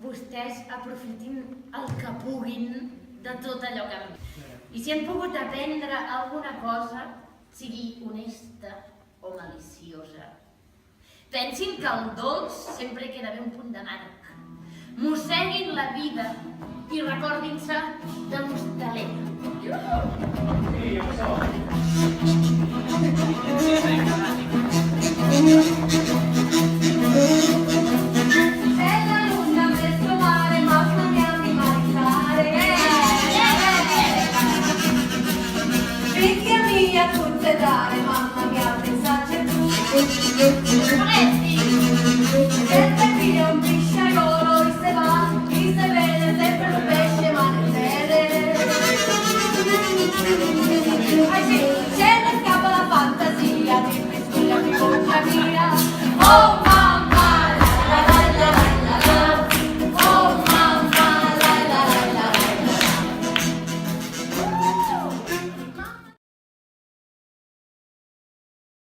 vostès aprofitin el que puguin de tot allò que han vist. I si han pogut aprendre alguna cosa, sigui honesta o maliciosa. Pensin que el dolç sempre queda bé un punt de marc. Mosseguin la vida i recordin-se de l'hostaler. Mamma mia, pensate tu. Sempre qui è un pisciaiolo, chi se va, chi se vede sempre un pesce, ma ne vede. Ah sì, ce ne scappa la fantasia, dimmi scusa, mi boccia via. Oh!